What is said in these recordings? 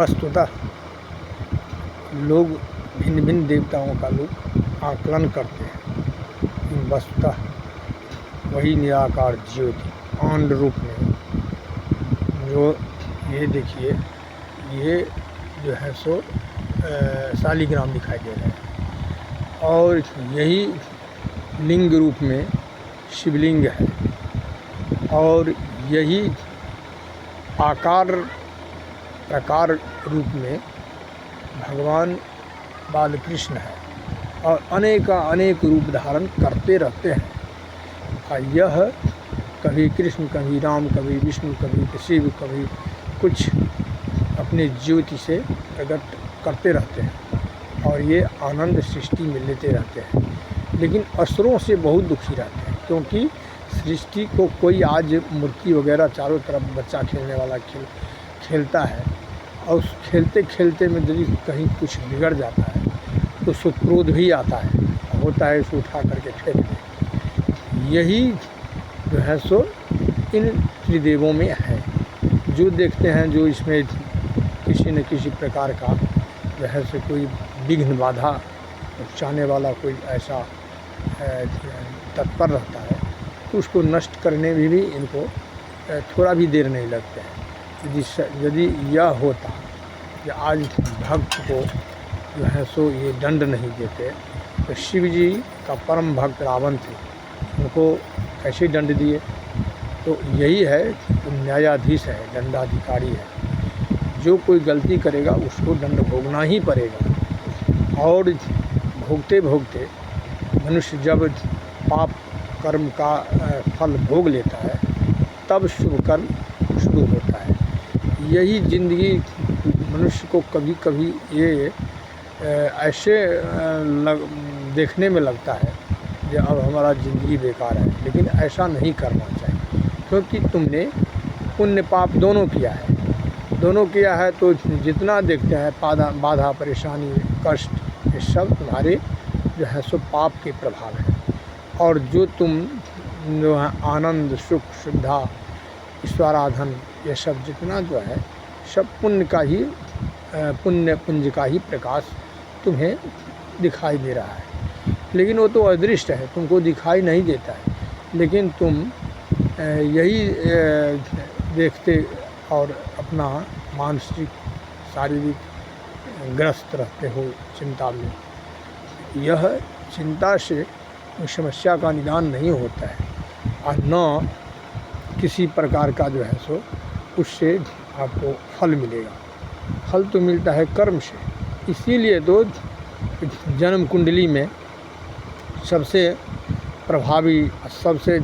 वस्तुतः लोग भिन्न भिन्न देवताओं का लोग आकलन करते हैं, वस्तुतः वही निराकार ज्योति आंड रूप में जो ये देखिए, ये जो है सो शालिग्राम दिखाई दे रहा है, और यही लिंग रूप में शिवलिंग है, और यही आकार प्रकार रूप में भगवान बालकृष्ण है, और अनेक रूप धारण करते रहते हैं। और यह कभी कृष्ण, कभी राम, कभी विष्णु, कभी शिव, कभी कुछ अपने ज्योति से प्रकट करते रहते हैं, और ये आनंद सृष्टि में लेते रहते हैं। लेकिन असुरों से बहुत दुखी रहते हैं, क्योंकि सृष्टि को कोई आज मूर्ति वगैरह चारों तरफ बच्चा खेलने वाला खेलता है, और उस खेलते खेलते में यदि कहीं कुछ बिगड़ जाता है तो उसको क्रोध भी आता है, होता है उसको उठा करके फेंक दे। यही जो है सो इन त्रिदेवों में है। जो देखते हैं, जो इसमें किसी न किसी प्रकार का जो है सो कोई विघ्न बाधा चाहने वाला कोई ऐसा तत्पर रहता है, तो उसको नष्ट करने में भी इनको थोड़ा भी देर नहीं लगता है। यदि यह होता कि आज भक्त को जो है सो ये दंड नहीं देते, तो शिव जी का परम भक्त रावण थे, उनको कैसे दंड दिए? तो यही है कि न्यायाधीश है, दंडाधिकारी है। जो कोई गलती करेगा उसको दंड भोगना ही पड़ेगा, और भोगते भोगते मनुष्य जब पाप कर्म का फल भोग लेता है, तब शुभ कर्म शुरू होता है। यही ज़िंदगी मनुष्य को कभी कभी ये ऐसे देखने में लगता है कि अब हमारा ज़िंदगी बेकार है, लेकिन ऐसा नहीं करना चाहिए, क्योंकि तुमने पुण्य पाप दोनों किया है, तो जितना देखते हैं बाधा परेशानी कष्ट, ये सब तुम्हारे जो है सो पाप के प्रभाव है। और जो तुम जो है आनंद सुख सुविधा ईश्वराधन, ये सब जितना जो है सब पुण्य का ही पुंज का ही प्रकाश तुम्हें दिखाई दे रहा है। लेकिन वो तो अदृश्य है, तुमको दिखाई नहीं देता है, लेकिन तुम यही देखते और अपना मानसिक शारीरिक ग्रस्त रहते हो चिंता में। यह चिंता से उस समस्या का निदान नहीं होता है, और न किसी प्रकार का जो है सो उससे आपको फल मिलेगा। फल तो मिलता है कर्म से। इसीलिए तो जन्म कुंडली में सबसे प्रभावी, सबसे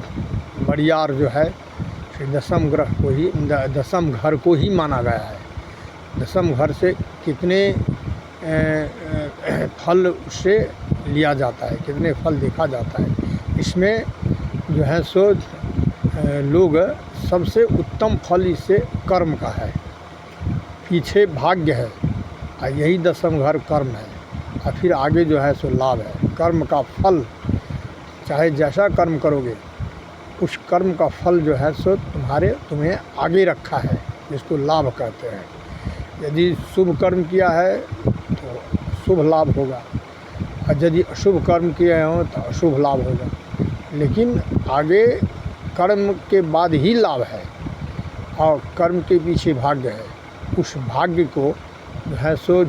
बढ़ियार जो है दशम ग्रह को ही, दशम घर को ही माना गया है। दशम घर से कितने फल उससे लिया जाता है, कितने फल देखा जाता है। इसमें जो है सो लोग सबसे उत्तम फल इससे कर्म का है, पीछे भाग्य है, और यही दशम घर कर्म है, और फिर आगे जो है सो लाभ है। कर्म का फल, चाहे जैसा कर्म करोगे उस कर्म का फल जो है सो तुम्हें आगे रखा है, जिसको लाभ कहते हैं। यदि शुभ कर्म किया है तो शुभ लाभ होगा, और यदि अशुभ कर्म किए हों तो अशुभ लाभ होगा। लेकिन आगे कर्म के बाद ही लाभ है, और कर्म के पीछे भाग्य है। उस भाग्य को जो है सो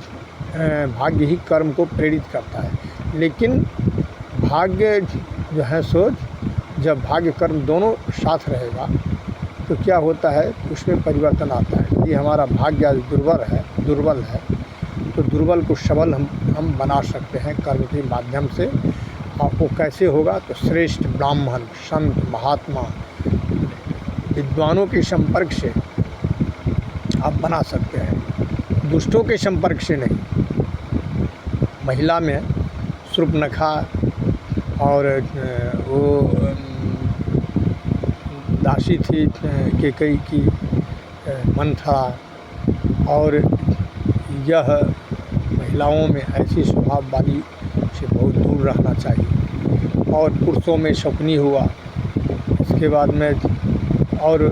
भाग्य ही कर्म को प्रेरित करता है। लेकिन भाग्य जो है सो, जब भाग्य कर्म दोनों साथ रहेगा तो क्या होता है, उसमें परिवर्तन आता है। यदि हमारा भाग्य दुर्बल है तो दुर्बल को सबल हम बना सकते हैं कर्म के माध्यम से। और वो कैसे होगा? तो श्रेष्ठ ब्राह्मण, संत, महात्मा, विद्वानों के संपर्क से आप बना सकते हैं, दुष्टों के संपर्क से नहीं। महिला में शूर्पणखा और वो दासी थी कैकेयी की, मंथरा, और यह महिलाओं में ऐसी स्वभाव वाली से बहुत दूर रहना चाहिए। और पुरुषों में शकुनी हुआ, इसके बाद में और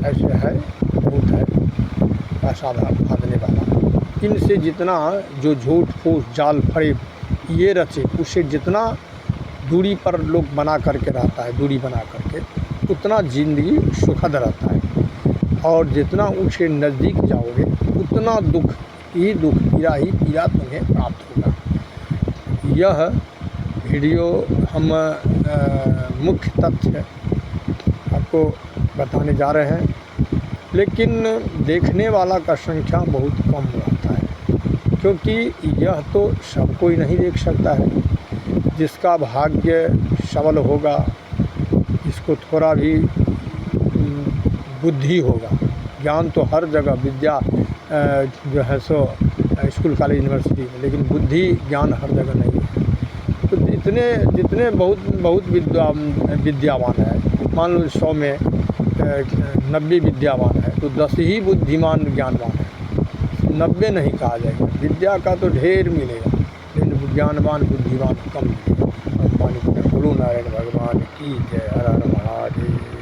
ऐसे है, बहुत है पैसा भागने वाला। इनसे जितना जो झूठ फूस जाल फरेब ये रचे उसे जितना दूरी पर लोग बना करके रहता है, दूरी बना करके, उतना ज़िंदगी सुखद रहता है। और जितना उसके नज़दीक जाओगे उतना दुख ही दुख, पीड़ा ही पीड़ा तुम्हें प्राप्त होगा। यह वीडियो हम मुख्य तथ्य आपको बताने जा रहे हैं, लेकिन देखने वाला का संख्या बहुत कम रहता है, क्योंकि यह तो सब कोई नहीं देख सकता है। जिसका भाग्य सबल होगा, जिसको थोड़ा भी बुद्धि होगा, ज्ञान तो हर जगह, विद्या जो है सो स्कूल कॉलेज यूनिवर्सिटी में, लेकिन बुद्धि ज्ञान हर जगह नहीं है। तो जितने बहुत विद्यावान है, मान लो 100 में 90 विद्यावान है, तो 10 ही बुद्धिमान ज्ञानवान है। 90 नहीं कहा जाएगा, विद्या का तो ढेर मिलेगा, लेकिन ज्ञानवान बुद्धिमान कम मिलेगा। गुरु नारायण भगवान की जय। हर हर महादेव।